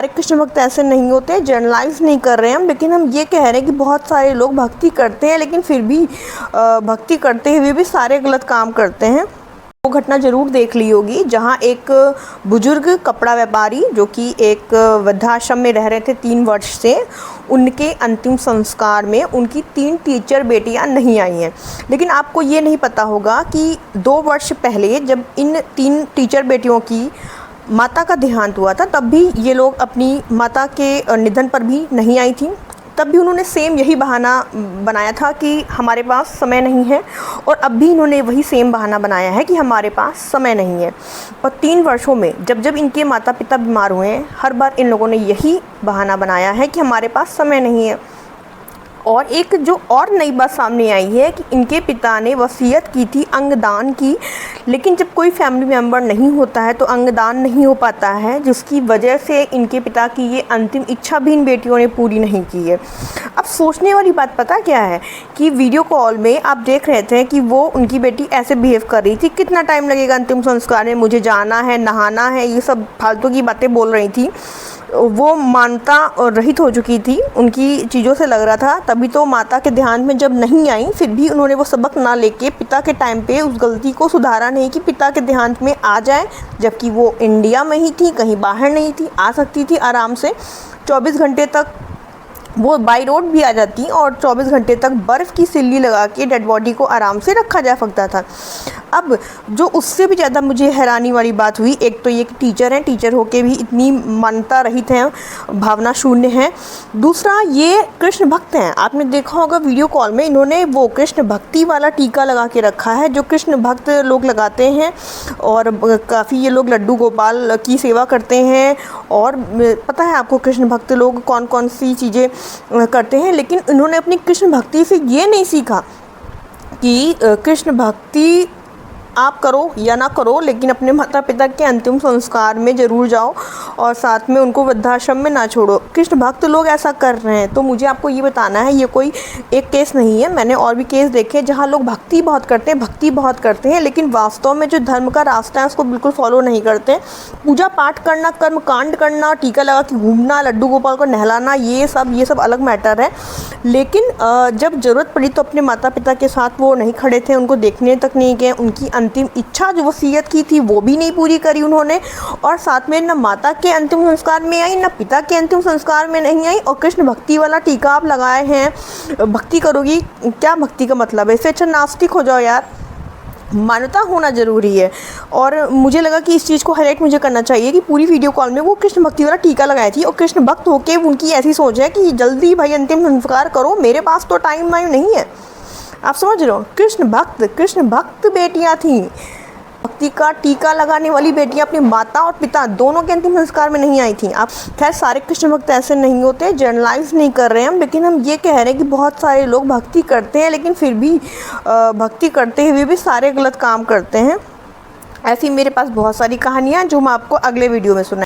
सारे कृष्ण भक्त ऐसे नहीं होते, जनरलाइज नहीं कर रहे हैं हम, लेकिन हम ये कह रहे हैं कि बहुत सारे लोग भक्ति करते हैं लेकिन फिर भी भक्ति करते हुए भी सारे गलत काम करते हैं। वो घटना ज़रूर देख ली होगी जहाँ एक बुजुर्ग कपड़ा व्यापारी जो कि एक वृद्धाश्रम में रह रहे थे 3 वर्ष से, उनके अंतिम संस्कार में उनकी 3 टीचर बेटियां नहीं आई हैं। लेकिन आपको ये नहीं पता होगा कि 2 वर्ष पहले जब इन 3 टीचर बेटियों की माता का देहांत हुआ था, तब भी ये लोग अपनी माता के निधन पर भी नहीं आई थी। तब भी उन्होंने सेम यही बहाना बनाया था कि हमारे पास समय नहीं है, और अब भी इन्होंने वही सेम बहाना बनाया है कि हमारे पास समय नहीं है। और 3 वर्षों में जब जब इनके माता पिता बीमार हुए हैं, हर बार इन लोगों ने यही बहाना बनाया है कि हमारे पास समय नहीं है। और एक जो और नई बात सामने आई है कि इनके पिता ने वसीयत की थी अंगदान की, लेकिन जब कोई फैमिली मेम्बर नहीं होता है तो अंगदान नहीं हो पाता है, जिसकी वजह से इनके पिता की ये अंतिम इच्छा भी इन बेटियों ने पूरी नहीं की है। अब सोचने वाली बात पता क्या है कि वीडियो कॉल में आप देख रहे थे कि वो उनकी बेटी ऐसे बिहेव कर रही थी, कितना टाइम लगेगा अंतिम संस्कार में, मुझे जाना है, नहाना है, ये सब फालतू की बातें बोल रही थी। वो मानता और रहित हो चुकी थी, उनकी चीज़ों से लग रहा था। तभी तो माता के ध्यान में जब नहीं आई, फिर भी उन्होंने वो सबक ना लेके पिता के टाइम पे उस गलती को सुधारा नहीं कि पिता के ध्यान में आ जाए, जबकि वो इंडिया में ही थी, कहीं बाहर नहीं थी, आ सकती थी आराम से। 24 घंटे तक वो बाई रोड भी आ जाती और 24 घंटे तक बर्फ़ की सिल्ली लगा के डेड बॉडी को आराम से रखा जा सकता था। अब जो उससे भी ज़्यादा मुझे हैरानी वाली बात हुई, एक तो ये कि टीचर हैं, टीचर होके भी इतनी मानता रहित हैं, भावना शून्य हैं। दूसरा, ये कृष्ण भक्त हैं। आपने देखा होगा वीडियो कॉल में इन्होंने वो कृष्ण भक्ति वाला टीका लगा के रखा है जो कृष्ण भक्त लोग लगाते हैं, और काफ़ी ये लोग लड्डू गोपाल की सेवा करते हैं। और पता है आपको कृष्ण भक्त लोग कौन कौन सी चीज़ें करते हैं, लेकिन इन्होंने अपनी कृष्ण भक्ति से ये नहीं सीखा कि कृष्ण भक्ति आप करो या ना करो, लेकिन अपने माता पिता के अंतिम संस्कार में ज़रूर जाओ और साथ में उनको वृद्धाश्रम में ना छोड़ो। कृष्ण भक्त लोग ऐसा कर रहे हैं, तो मुझे आपको ये बताना है, ये कोई एक केस नहीं है। मैंने और भी केस देखे जहाँ लोग भक्ति बहुत करते हैं, लेकिन वास्तव में जो धर्म का रास्ता है उसको बिल्कुल फॉलो नहीं करते। पूजा पाठ करना, कर्म कांड करना, टीका लगा के घूमना, लड्डू गोपाल को नहलाना, ये सब अलग मैटर है। लेकिन जब ज़रूरत पड़ी तो अपने माता पिता के साथ वो नहीं खड़े थे, उनको देखने तक नहीं गए, उनकी अंतिम इच्छा जो वसीयत की थी वो भी नहीं पूरी करी उन्होंने, और साथ में न माता के अंतिम संस्कार में आई, न पिता के अंतिम संस्कार में नहीं आई। और कृष्ण भक्ति वाला टीका आप लगाए हैं, भक्ति करोगी, क्या भक्ति का मतलब है? इससे अच्छा नास्तिक हो जाओ यार। मान्यता होना ज़रूरी है। और मुझे लगा कि इस चीज़ को हाईलाइट मुझे करना चाहिए कि पूरी वीडियो कॉल में वो कृष्ण भक्ति वाला टीका लगाई थी, और कृष्ण भक्त होके उनकी ऐसी सोच है कि जल्दी भाई अंतिम संस्कार करो, मेरे पास तो टाइम नहीं है। आप समझ रहे हो? कृष्ण भक्त बेटियां थीं, भक्ति का टीका लगाने वाली बेटियां अपनी माता और पिता दोनों के अंतिम संस्कार में नहीं आई थीं। आप खैर सारे कृष्ण भक्त ऐसे नहीं होते, जनरलाइज नहीं कर रहे हैं हम, लेकिन हम ये कह रहे हैं कि बहुत सारे लोग भक्ति करते हैं लेकिन फिर भी भक्ति करते हुए भी सारे गलत काम करते हैं। ऐसी मेरे पास बहुत सारी कहानियाँ जो मैं आपको अगले वीडियो में सुना